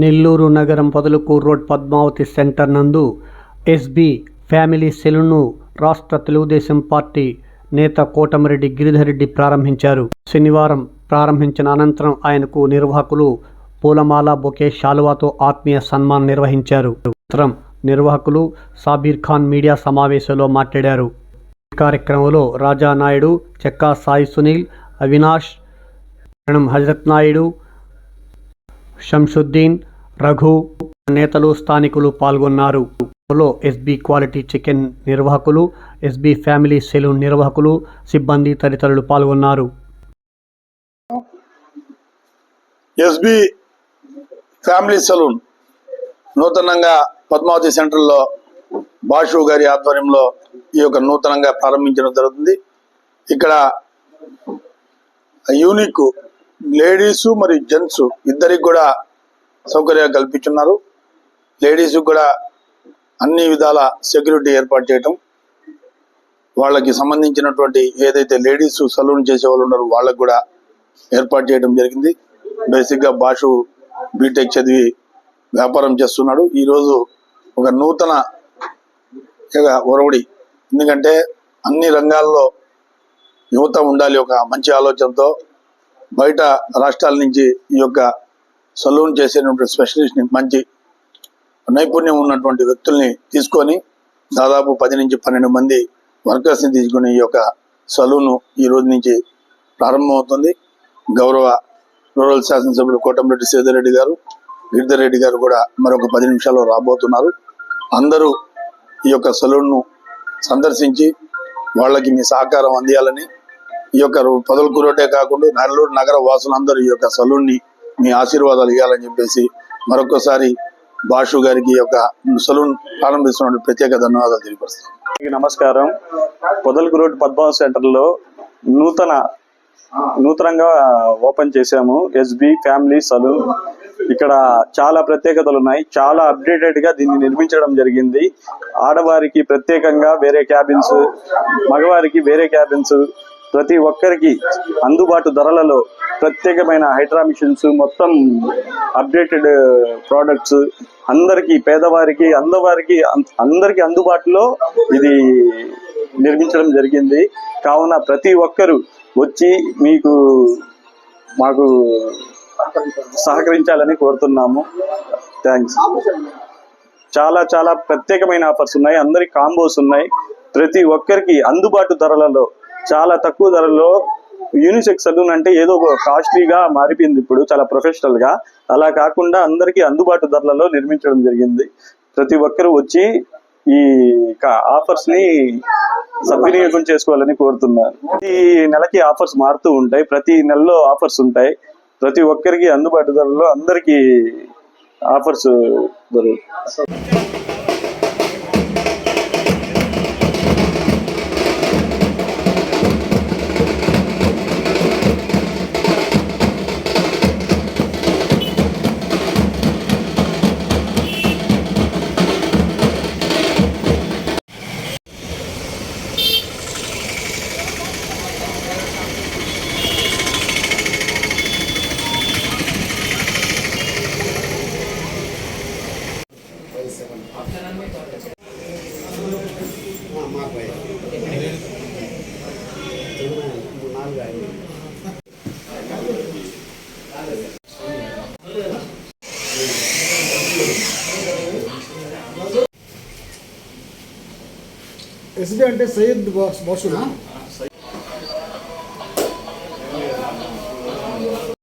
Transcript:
నెల్లూరు నగరం Podalakuru road Padmavati centre నందు SB family సెలూన్ను రాష్ట్ర తెలుగుదేశం పార్టీ నేత కోటమిరెడ్డి గిరిధర్ రెడ్డి ప్రారంభించారు. శనివారం ప్రారంభించిన అనంతరం ఆయనకు నిర్వాహకులు పూలమాల, బొకే, శాలువాతో ఆత్మీయ సన్మానం నిర్వహించారు. అనంతరం నిర్వాహకులు సాబీర్ ఖాన్ మీడియా సమావేశంలో మాట్లాడారు. ఈ కార్యక్రమంలో రాజా నాయుడు, చెక్కా సాయి సునీల్, అవినాష్, హజరత్ నాయుడు, శంషుద్దీన్, రఘు నేతలు, స్థానికులు పాల్గొన్నారు. ఎస్బీ క్వాలిటీ చికెన్ నిర్వాహకులు, ఎస్బీ ఫ్యామిలీ సెలూన్ నిర్వాహకులు, సిబ్బంది తదితరులు పాల్గొన్నారు. ఎస్బీ ఫ్యామిలీ సెలూన్ నూతనంగా పద్మావతి సెంటర్లో బాషు గారి ఆధ్వర్యంలో ఈ యొక్క నూతనంగా ప్రారంభించడం జరుగుతుంది. ఇక్కడ యూనిక్ లేడీసు మరియు జెంట్స్ ఇద్దరికి కూడా సౌకర్యాలు కల్పించున్నారు. లేడీస్ కూడా అన్ని విధాల సెక్యూరిటీ ఏర్పాటు చేయటం, వాళ్ళకి సంబంధించినటువంటి ఏదైతే లేడీస్ సలూన్ చేసే వాళ్ళు ఉన్నారో వాళ్ళకు కూడా ఏర్పాటు చేయడం జరిగింది. బేసిక్గా బాషు బీటెక్ చదివి వ్యాపారం చేస్తున్నాడు. ఈరోజు ఒక నూతన ఒరవడి, ఎందుకంటే అన్ని రంగాల్లో యువత ఉండాలి. ఒక మంచి ఆలోచనతో బయట రాష్ట్రాల నుంచి ఈ యొక్క సలూన్ చేసేటువంటి స్పెషలిస్ట్ని, మంచి నైపుణ్యం ఉన్నటువంటి వ్యక్తుల్ని తీసుకొని దాదాపు 10 నుంచి 12 మంది వర్కర్స్ని తీసుకుని ఈ యొక్క సలూన్ ఈ రోజు నుంచి ప్రారంభమవుతుంది. గౌరవ రూరల్ శాసనసభ్యులు కోటమిరెడ్డి శ్రీధర్ రెడ్డి గారు, గిరిధర్ రెడ్డి గారు కూడా మరొక 10 నిమిషాల్లో రాబోతున్నారు. అందరూ ఈ యొక్క సలూన్ను సందర్శించి వాళ్ళకి మీ సహకారం అందియాలని, ఈ యొక్క పొదలకూరు రోడ్డే కాకుండా నెల్లూరు నగర వాసులందరూ ఈ యొక్క సలూన్ని మీ ఆశీర్వాదాలు ఇవ్వాలని చెప్పేసి మరొకసారి బాషు గారికి ఈ యొక్క సలూన్ ప్రారంభిస్తున్న ప్రత్యేక ధన్యవాదాలు తెలియపరుస్తాం. నమస్కారం. పొదలకూరు రోడ్ పద్మావతి సెంటర్లో నూతనంగా ఓపెన్ చేశాము ఎస్బీ ఫ్యామిలీ సలూన్. ఇక్కడ చాలా ప్రత్యేకతలు ఉన్నాయి. చాలా అప్డేటెడ్ గా దీన్ని నిర్మించడం జరిగింది. ఆడవారికి ప్రత్యేకంగా వేరే క్యాబిన్స్, మగవారికి వేరే క్యాబిన్స్, ప్రతి ఒక్కరికి అందుబాటు ధరలలో ప్రత్యేకమైన హైడ్రా మిషన్స్, మొత్తం అప్డేటెడ్ ప్రోడక్ట్స్, అందరికి, పేదవారికి, అందరికి అందుబాటులో ఇది నిర్మించడం జరిగింది. కావున ప్రతి ఒక్కరూ వచ్చి మాకు సహకరించాలని కోరుతున్నాము. థ్యాంక్స్. చాలా ప్రత్యేకమైన ఆఫర్స్ ఉన్నాయి. అందరికి కాంబోస్ ఉన్నాయి. ప్రతి ఒక్కరికి అందుబాటు ధరలలో, చాలా తక్కువ ధరలో యూనిసెక్స్ సలూన్ అంటే ఏదో కాస్ట్లీగా మారిపోయింది. ఇప్పుడు చాలా ప్రొఫెషనల్ గా, అలా కాకుండా అందరికీ అందుబాటు ధరలలో నిర్మించడం జరిగింది. ప్రతి ఒక్కరూ వచ్చి ఈ ఆఫర్స్ ని సద్వినియోగం చేసుకోవాలని కోరుతున్నారు. ప్రతి నెలకి ఆఫర్స్ మారుతూ ఉంటాయి. ప్రతి నెలలో ఆఫర్స్ ఉంటాయి. ప్రతి ఒక్కరికి అందుబాటు ధరలో అందరికీ ఆఫర్స్ దొరుకుతాయి. ఎస్బీ అంటే సయ్యద్ బాషునా?